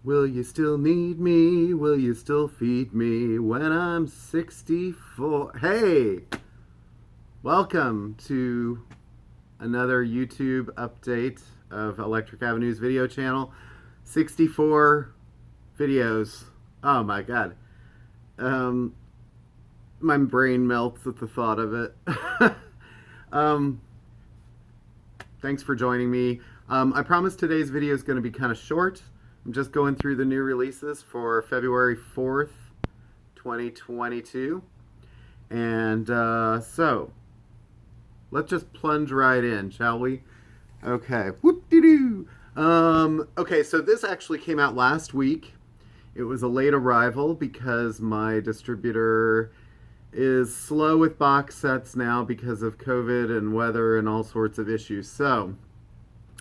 Will you still need me? Will you still feed me when I'm 64? Hey, welcome to another YouTube update of Electric Avenue's video channel. 64 videos. Oh my god. Um, my brain melts at the thought of it. um, Thanks for joining me. I promise today's video is going to be kind of short. I'm just going through the new releases for February 4th, 2022. And so, let's just plunge right in, shall we? Okay. Whoop-de-doo. Okay, so this actually came out last week. It was a late arrival because my distributor is slow with box sets now because of COVID and weather and all sorts of issues. So,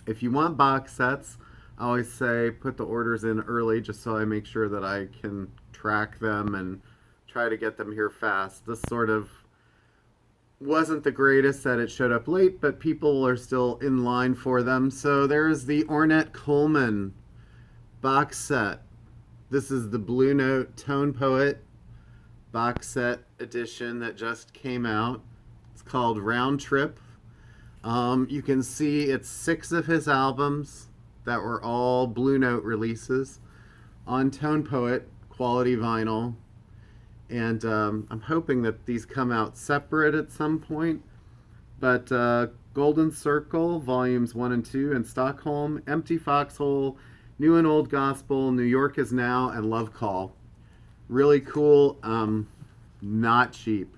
if you want box sets, I always say put the orders in early just so I make sure that I can track them and try to get them here fast. This sort of wasn't the greatest that it showed up late, but people are still in line for them. So there's the Ornette Coleman Box Set. This is the Blue Note Tone Poet box set edition that just came out. It's called Round Trip. You can see it's 6 of his albums that were all Blue Note releases on Tone Poet quality vinyl. And I'm hoping that these come out separate at some point. But Golden Circle, Volumes 1 and 2, and Stockholm, Empty Foxhole, New and Old Gospel, New York Is Now, and Love Call. Really cool, not cheap.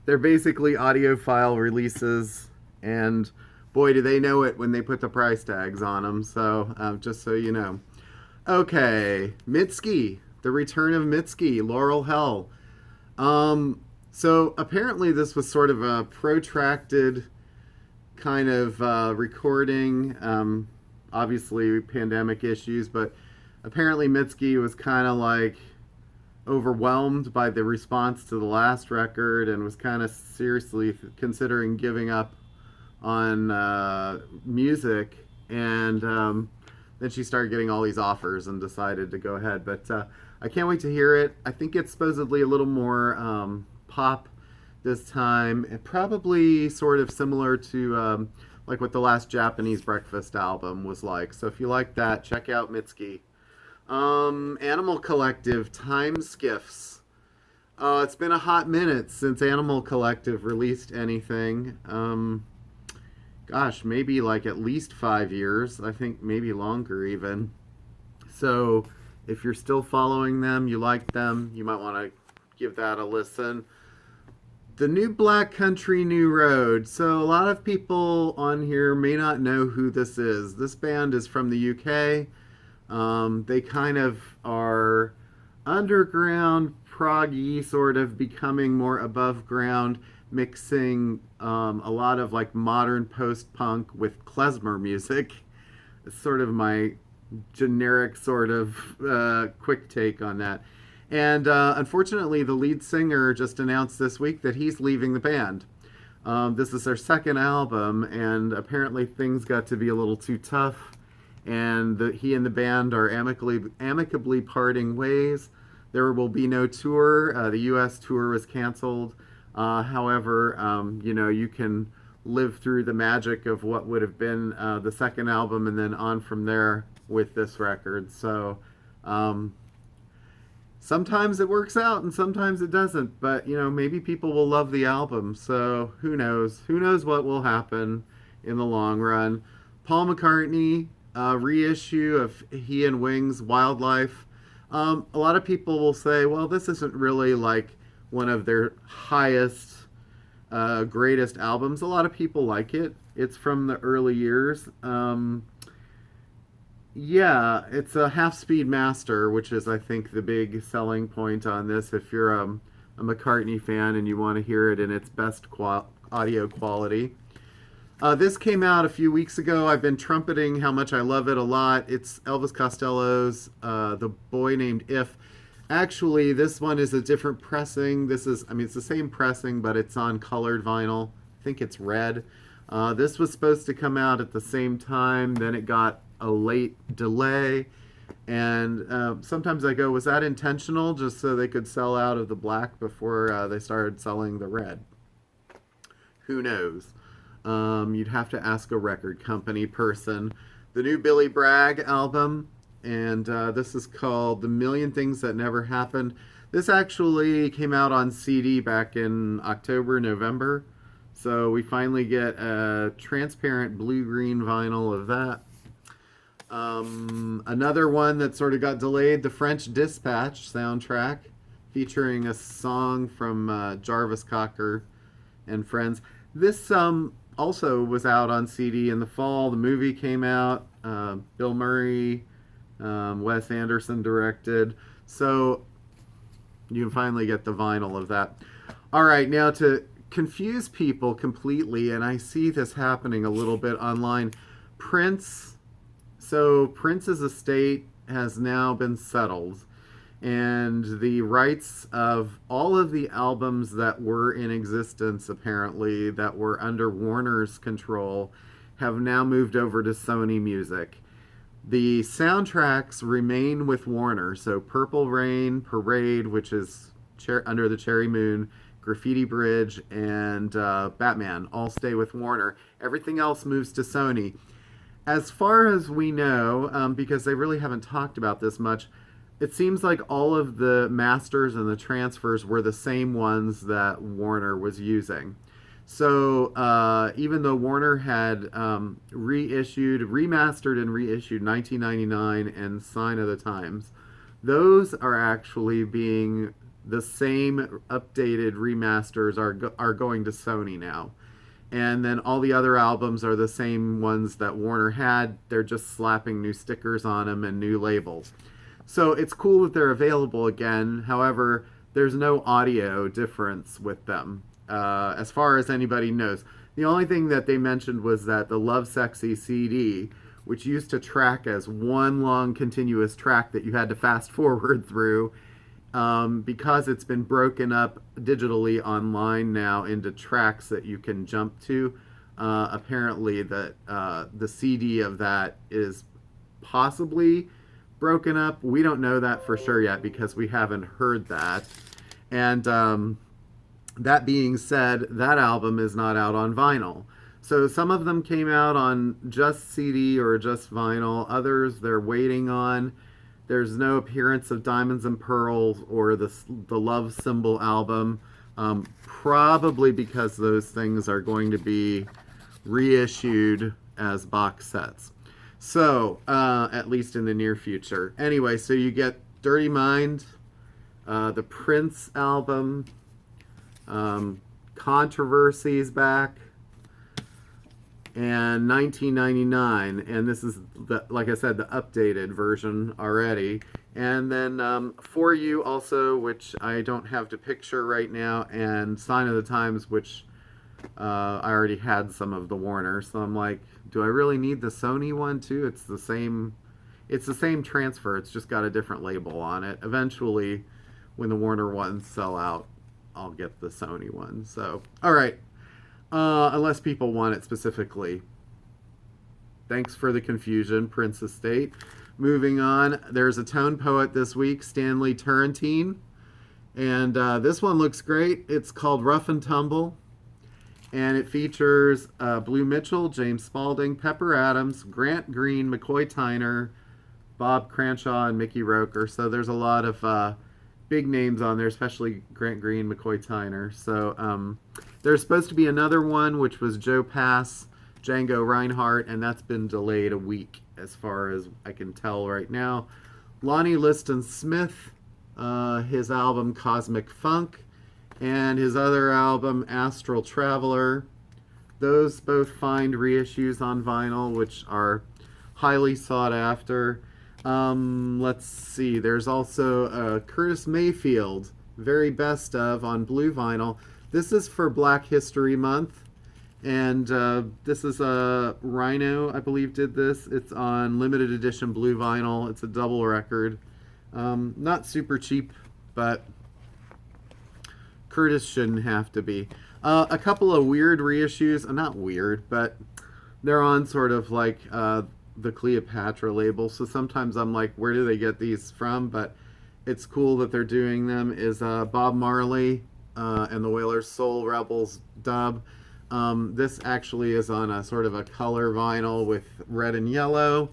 They're basically audiophile releases, and boy, do they know it when they put the price tags on them. So, just so you know. Okay, Mitski, The Return of Mitski, Laurel Hell. So apparently this was sort of a protracted kind of recording. Obviously, pandemic issues, but apparently Mitski was kind of like overwhelmed by the response to the last record and was kind of seriously considering giving up on music. And then she started getting all these offers and decided to go ahead. But I can't wait to hear it. I think it's supposedly a little more pop this time, and probably sort of similar to like what the last Japanese Breakfast album was like. So if you like that, check out Mitski. Animal Collective, Time Skiffs. It's been a hot minute since Animal Collective released anything. Gosh, maybe like at least 5 years. I think maybe longer even. So if you're still following them, you like them, you might want to give that a listen. The New Black Country, New Road. So a lot of people on here may not know who this is. This band is from the UK. They kind of are underground, proggy, sort of becoming more above ground, mixing a lot of like modern post-punk with klezmer music. It's sort of my generic sort of quick take on that. And unfortunately, the lead singer just announced this week that he's leaving the band. This is their second album, and apparently things got to be a little too tough, and he and the band are amicably parting ways. There will be no tour. The U.S. tour was canceled. However, you can live through the magic of what would have been the second album and then on from there with this record. So sometimes it works out and sometimes it doesn't. But, maybe people will love the album. So who knows? Who knows what will happen in the long run. Paul McCartney, reissue of He and Wings, Wildlife. A lot of people will say, well, this isn't really like one of their highest, greatest albums. A lot of people like it. It's from the early years. Yeah, it's a half-speed master, which is, I think, the big selling point on this. If you're a McCartney fan and you want to hear it in its best audio quality. This came out a few weeks ago. I've been trumpeting how much I love it a lot. It's Elvis Costello's The Boy Named If. Actually, this one is a different pressing. It's the same pressing, but it's on colored vinyl. I think it's red. This was supposed to come out at the same time. Then it got a late delay. And sometimes I go, was that intentional, just so they could sell out of the black before they started selling the red? Who knows? You'd have to ask a record company person. The new Billy Bragg album, and this is called The Million Things That Never Happened. This actually came out on CD back in October, November. So we finally get a transparent blue-green vinyl of that. Another one that sort of got delayed, the French Dispatch soundtrack, featuring a song from Jarvis Cocker and friends. This also was out on CD in the fall. The movie came out. Bill Murray, Wes Anderson directed. So you can finally get the vinyl of that. All right, now to confuse people completely, and I see this happening a little bit online, Prince's estate has now been settled, and the rights of all of the albums that were in existence, apparently, that were under Warner's control, have now moved over to Sony Music. The soundtracks remain with Warner, so Purple Rain, Parade, which is Under the Cherry Moon, Graffiti Bridge, and Batman all stay with Warner. Everything else moves to Sony. As far as we know, because they really haven't talked about this much, it seems like all of the masters and the transfers were the same ones that Warner was using. So even though Warner had remastered and reissued 1999 and Sign of the Times, those are actually being the same updated remasters are going to Sony now. And then all the other albums are the same ones that Warner had. They're just slapping new stickers on them and new labels. So it's cool that they're available again. However, there's no audio difference with them, as far as anybody knows. The only thing that they mentioned was that the Love Sexy CD, which used to track as one long continuous track that you had to fast forward through, because it's been broken up digitally online now into tracks that you can jump to, apparently that the CD of that is possibly broken up. We don't know that for sure yet because we haven't heard that. And that being said, that album is not out on vinyl. So some of them came out on just CD or just vinyl. Others they're waiting on. There's no appearance of Diamonds and Pearls or the Love Symbol album, probably because those things are going to be reissued as box sets. So, at least in the near future. Anyway, so you get Dirty Mind, the Prince album, Controversy's back, and 1999, and this is, like I said, the updated version already. And then For You also, which I don't have to picture right now, and Sign of the Times, which I already had some of the Warner, so I'm like, do I really need the Sony one too? It's the same transfer, it's just got a different label on it. Eventually, when the Warner ones sell out, I'll get the Sony one. So, all right. Unless people want it specifically. Thanks for the confusion, Prince Estate. Moving on, there's a tone poet this week, Stanley Turrentine. And this one looks great. It's called Rough and Tumble. And it features Blue Mitchell, James Spaulding, Pepper Adams, Grant Green, McCoy Tyner, Bob Cranshaw, and Mickey Roker. So there's a lot of big names on there, especially Grant Green, McCoy Tyner. So there's supposed to be another one, which was Joe Pass, Django Reinhardt, and that's been delayed a week as far as I can tell right now. Lonnie Liston Smith, his album Cosmic Funk, and his other album Astral Traveler. Those both find reissues on vinyl, which are highly sought after. Let's see, there's also Curtis Mayfield, very best of, on blue vinyl. This is for Black History Month, and this is a Rhino, I believe, did this. It's on limited edition blue vinyl. It's a double record. Not super cheap, but Curtis shouldn't have to be. A couple of weird reissues, not weird, but they're on sort of like the Cleopatra label. So sometimes I'm like, where do they get these from? But it's cool that they're doing them. Is Bob Marley and the Wailers Soul Rebels dub. This actually is on a sort of a color vinyl with red and yellow.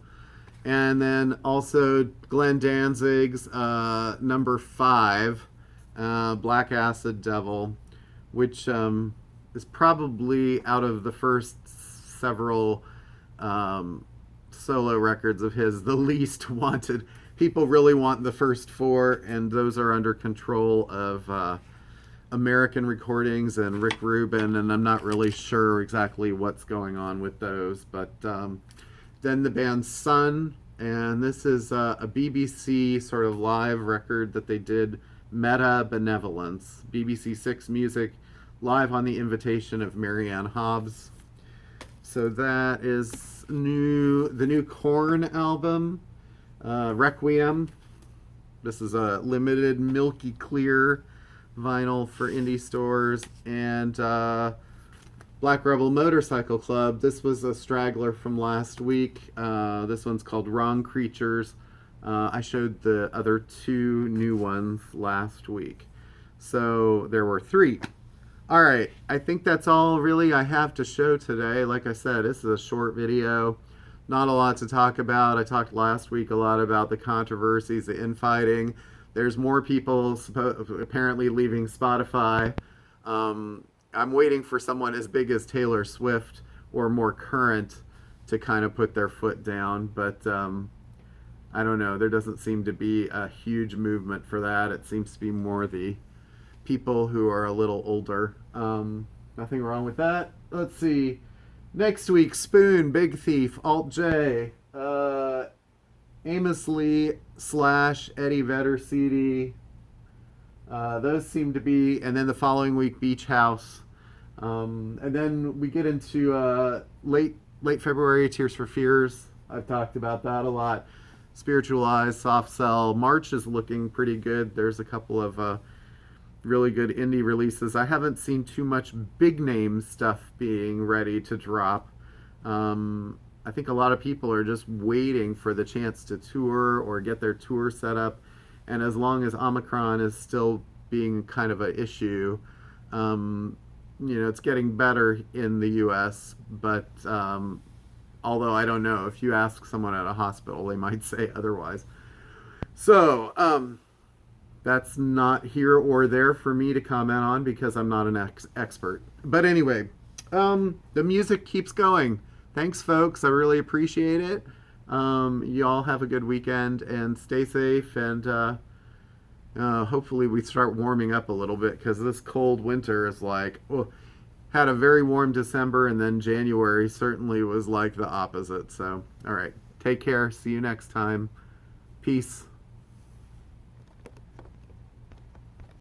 And then also Glenn Danzig's number 5, Black Acid Devil, which is probably out of the first several solo records of his, the least wanted. People really want the first 4, and those are under control of American Recordings and Rick Rubin, and I'm not really sure exactly what's going on with those. But then the band Sun, and this is a BBC sort of live record that they did, Meta Benevolence, BBC 6 Music, live on the invitation of Marianne Hobbs. So that is the new Korn album, Requiem. This is a limited milky clear vinyl for indie stores. And Black Rebel Motorcycle Club. This was a straggler from last week. This one's called Wrong Creatures. I showed the other 2 new ones last week. So there were 3. All right, I think that's all really I have to show today. Like I said, this is a short video. Not a lot to talk about. I talked last week a lot about the controversies, the infighting. There's more people apparently leaving Spotify. I'm waiting for someone as big as Taylor Swift or more current to kind of put their foot down. But I don't know. There doesn't seem to be a huge movement for that. It seems to be more the people who are a little older. Nothing wrong with that. Let's see. Next week, Spoon, Big Thief, Alt J, Amos Lee / Eddie Vedder CD. Those seem to be, and then the following week, Beach House. And then we get into late February, Tears for Fears. I've talked about that a lot. Spiritualized, Soft Cell. March is looking pretty good. There's a couple of really good indie releases. I haven't seen too much big name stuff being ready to drop. I think a lot of people are just waiting for the chance to tour or get their tour set up. And as long as Omicron is still being kind of an issue, it's getting better in the US, but although I don't know, if you ask someone at a hospital, they might say otherwise. So, that's not here or there for me to comment on because I'm not an expert. But anyway, the music keeps going. Thanks, folks. I really appreciate it. You all have a good weekend and stay safe. And hopefully we start warming up a little bit because this cold winter is like, had a very warm December, and then January certainly was like the opposite. So, all right. Take care. See you next time. Peace.